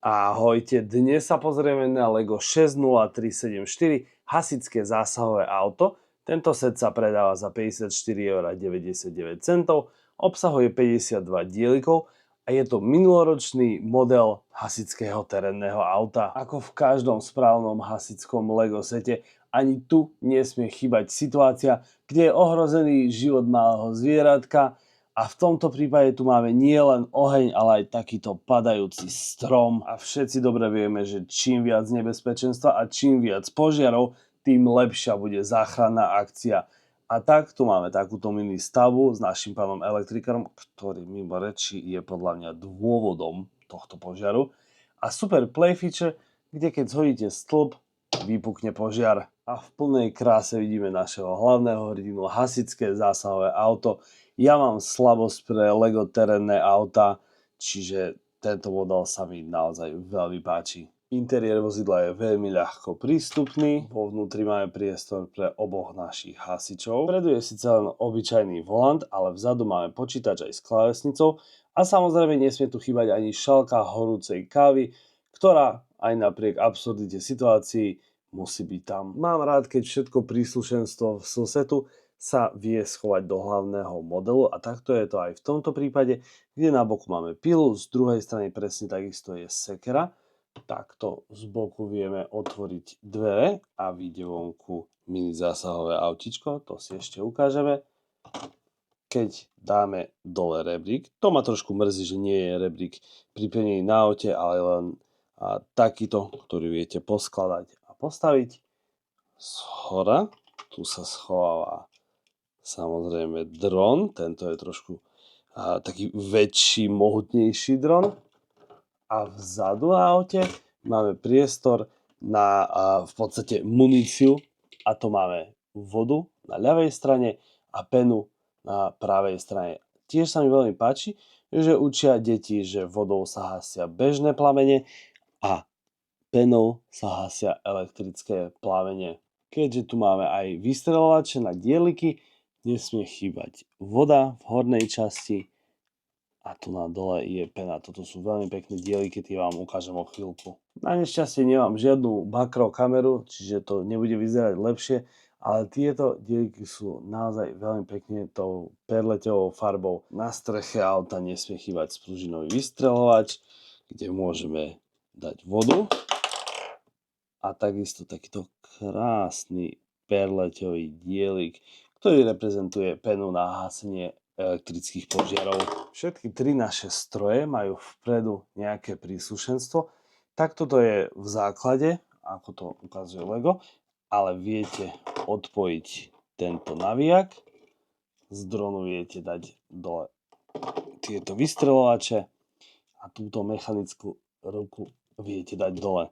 Ahojte, dnes sa pozrieme na LEGO 60374 hasičské zásahové auto. Tento set sa predáva za 54,99 €, obsahuje 52 dielikov a je to minuloročný model hasičského terénneho auta. Ako v každom správnom hasičskom LEGO sete, ani tu nesmie chýbať situácia, kde je ohrozený život malého zvieratka. A v tomto prípade tu máme nielen oheň, ale aj takýto padajúci strom. A všetci dobre vieme, že čím viac nebezpečenstva a čím viac požiarov, tým lepšia bude záchranná akcia. A tak tu máme takúto mini stavbu s našim pánom elektrikarom, ktorý mimo reči je podľa mňa dôvodom tohto požiaru. A super play feature, kde keď zhodíte stĺp, vypukne požiar. A v plnej kráse vidíme našeho hlavného hrdinu, hasičské zásahové auto. Ja mám slabosť pre LEGO terénne auta, čiže tento model sa mi naozaj veľmi páči. Interiér vozidla je veľmi ľahko prístupný, vo vnútri máme priestor pre oboch našich hasičov. Vpredu je síce len obyčajný volant, ale vzadu máme počítač aj s klávesnicou a samozrejme nesmie tu chýbať ani šálka horúcej kávy, ktorá aj napriek absurdite situácií musí byť tam. Mám rád, keď všetko príslušenstvo v setu sa vie schovať do hlavného modelu a takto je to aj v tomto prípade, kde na boku máme pilu, z druhej strany presne takisto je sekera. Takto z boku vieme otvoriť dvere a vyjde vonku mini zásahové autičko, to si ešte ukážeme. Keď dáme dole rebrík, to ma trošku mrzí, že nie je rebrík pripojený na aute, ale len takýto, ktorý viete poskladať a postaviť. Zhora tu sa schováva samozrejme dron, tento je trošku taký väčší, mohutnejší dron. A vzadu na aute máme priestor na v podstate muníciu, a to máme vodu na ľavej strane a penu na pravej strane. Tiež sa mi veľmi páči, že učia deti, že vodou sa hasia bežné plamene a penou sa hasia elektrické plamene. Keďže tu máme aj vystreľovače na dieliky, nesmie chýbať voda v hornej časti a tu na dole je pena. Toto sú veľmi pekné dieliky, tie vám ukážem o chvíľku. Na nešťastie nemám žiadnu makro kameru, čiže to nebude vyzerať lepšie, ale tieto dieliky sú naozaj veľmi pekne tou perleťovou farbou. Na streche auta nesmie chýbať spružinový vystreľovač, kde môžeme dať vodu a takisto takýto krásny perleťový dielik, ktorý reprezentuje penu na hasenie elektrických požiarov. Všetky tri naše stroje majú vpredu nejaké príslušenstvo. Takto to je v základe, ako to ukazuje LEGO, ale viete odpojiť tento navíjak. Z dronu viete dať dole tieto vystreľovače a túto mechanickú ruku viete dať dole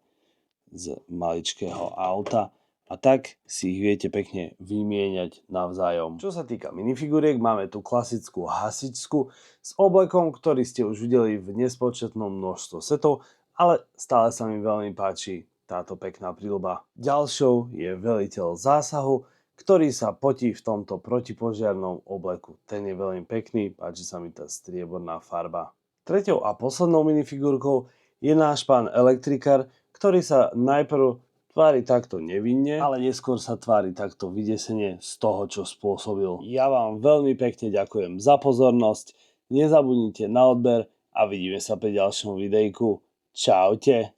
z maličkého auta. A tak si ich viete pekne vymieňať navzájom. Čo sa týka minifiguriek, máme tu klasickú hasičsku s oblekom, ktorý ste už videli v nespočetnom množstve setov, ale stále sa mi veľmi páči táto pekná príľuba. Ďalšou je veliteľ zásahu, ktorý sa potí v tomto protipožiarnom obleku. Ten je veľmi pekný, páči sa mi tá strieborná farba. Treťou a poslednou minifigurkou je náš pán elektrikár, ktorý sa najprv tvári takto nevinne, ale neskôr sa tvári takto vydesene z toho, čo spôsobil. Ja vám veľmi pekne ďakujem za pozornosť, nezabudnite na odber a vidíme sa pri ďalšom videjku. Čaute.